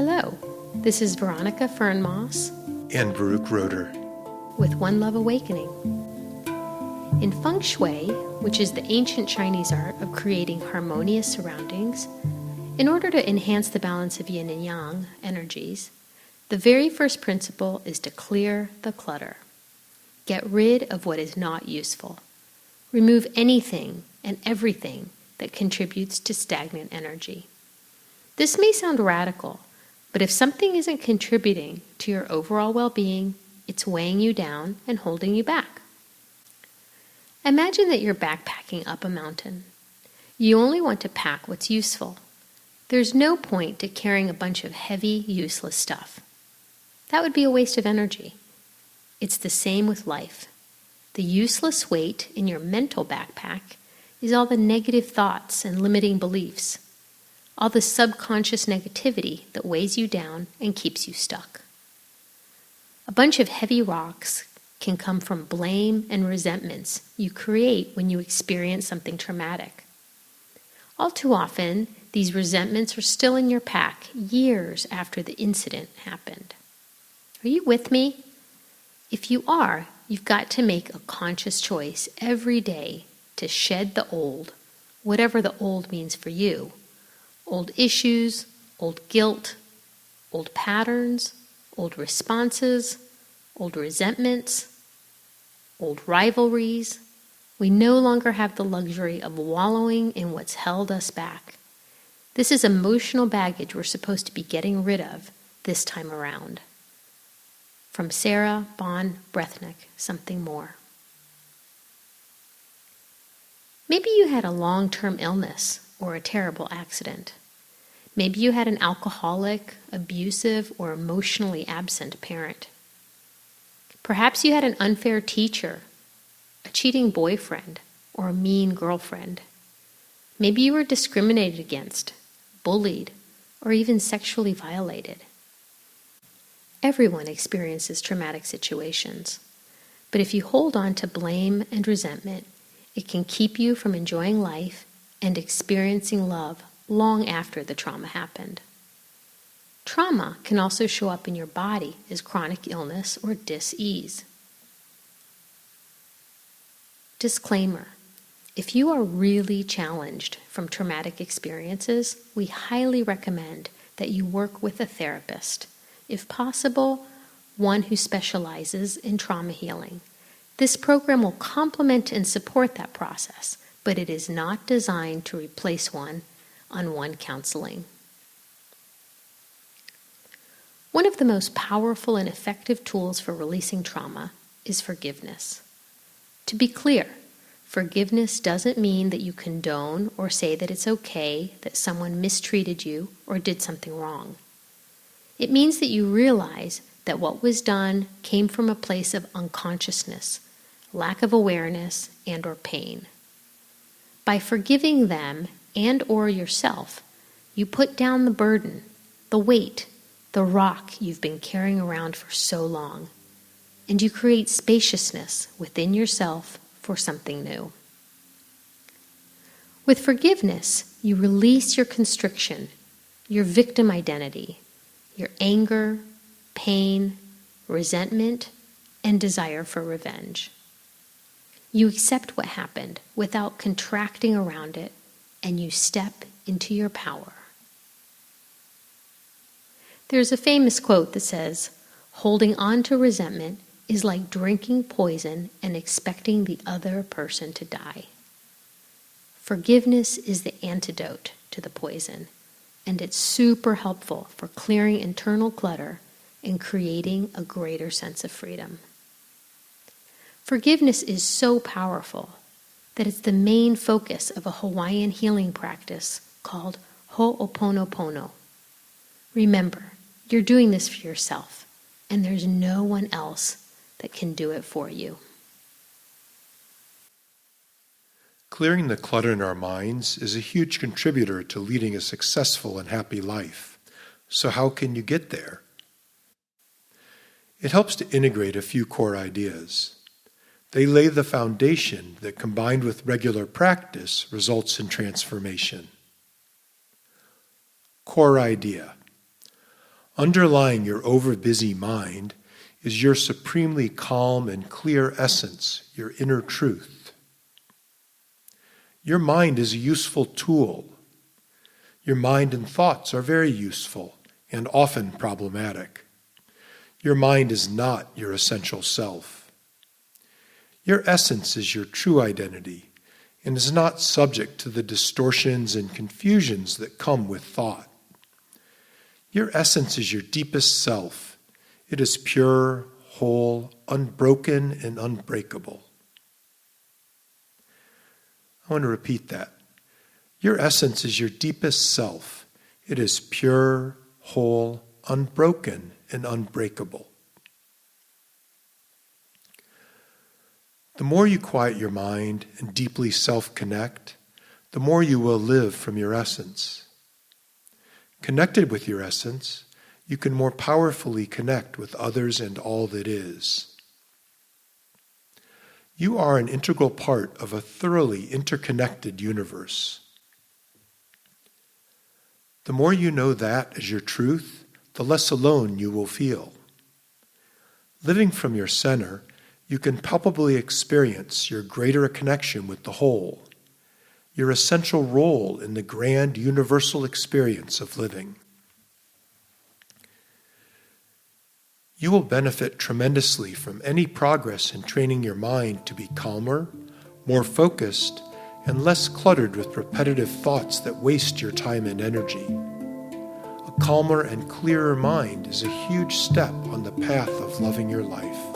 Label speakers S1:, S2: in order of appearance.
S1: Hello, this is Veronica Fernmoss
S2: and Baruch Roeder
S1: with One Love Awakening. In Feng Shui, which is the ancient Chinese art of creating harmonious surroundings, in order to enhance the balance of yin and yang energies, the very first principle is to clear the clutter. Get rid of what is not useful. Remove anything and everything that contributes to stagnant energy. This may sound radical, but if something isn't contributing to your overall well-being, it's weighing you down and holding you back. Imagine that you're backpacking up a mountain. You only want to pack what's useful. There's no point to carrying a bunch of heavy, useless stuff. That would be a waste of energy. It's the same with life. The useless weight in your mental backpack is all the negative thoughts and limiting beliefs, all the subconscious negativity that weighs you down and keeps you stuck. A bunch of heavy rocks can come from blame and resentments you create when you experience something traumatic. All too often, these resentments are still in your pack years after the incident happened. Are you with me? If you are, you've got to make a conscious choice every day to shed the old, whatever the old means for you. Old issues, old guilt, old patterns, old responses, old resentments, old rivalries. We no longer have the luxury of wallowing in what's held us back. This is emotional baggage we're supposed to be getting rid of this time around. From Sarah Bon Brethnick, Something More. Maybe you had a long-term illness or a terrible accident. Maybe you had an alcoholic, abusive, or emotionally absent parent. Perhaps you had an unfair teacher, a cheating boyfriend, or a mean girlfriend. Maybe you were discriminated against, bullied, or even sexually violated. Everyone experiences traumatic situations, but if you hold on to blame and resentment, it can keep you from enjoying life and experiencing love long after the trauma happened. Trauma can also show up in your body as chronic illness or dis-ease. Disclaimer: if you are really challenged from traumatic experiences, we highly recommend that you work with a therapist. If possible, one who specializes in trauma healing. This program will complement and support that process, but it is not designed to replace one-on-one counseling. One of the most powerful and effective tools for releasing trauma is forgiveness. To be clear, forgiveness doesn't mean that you condone or say that it's okay that someone mistreated you or did something wrong. It means that you realize that what was done came from a place of unconsciousness, lack of awareness, and or pain. By forgiving them and or yourself, you put down the burden, the weight, the rock you've been carrying around for so long, and you create spaciousness within yourself for something new. With forgiveness, you release your constriction, your victim identity, your anger, pain, resentment, and desire for revenge. You accept what happened without contracting around it, and you step into your power. There's a famous quote that says, "Holding on to resentment is like drinking poison and expecting the other person to die." Forgiveness is the antidote to the poison, and it's super helpful for clearing internal clutter and creating a greater sense of freedom. Forgiveness is so powerful that it's the main focus of a Hawaiian healing practice called Ho'oponopono. Remember, you're doing this for yourself, and there's no one else that can do it for you.
S2: Clearing the clutter in our minds is a huge contributor to leading a successful and happy life. So how can you get there? It helps to integrate a few core ideas. They lay the foundation that, combined with regular practice, results in transformation. Core idea: Underlying your overbusy mind is your supremely calm and clear essence, your inner truth. Your mind is a useful tool. Your mind and thoughts are very useful and often problematic. Your mind is not your essential self. Your essence is your true identity and is not subject to the distortions and confusions that come with thought. Your essence is your deepest self. It is pure, whole, unbroken, and unbreakable. I want to repeat that. Your essence is your deepest self. It is pure, whole, unbroken, and unbreakable. The more you quiet your mind and deeply self-connect, the more you will live from your essence. Connected with your essence, you can more powerfully connect with others and all that is. You are an integral part of a thoroughly interconnected universe. The more you know that as your truth, the less alone you will feel. Living from your center, you can palpably experience your greater connection with the whole, your essential role in the grand universal experience of living. You will benefit tremendously from any progress in training your mind to be calmer, more focused, and less cluttered with repetitive thoughts that waste your time and energy. A calmer and clearer mind is a huge step on the path of loving your life.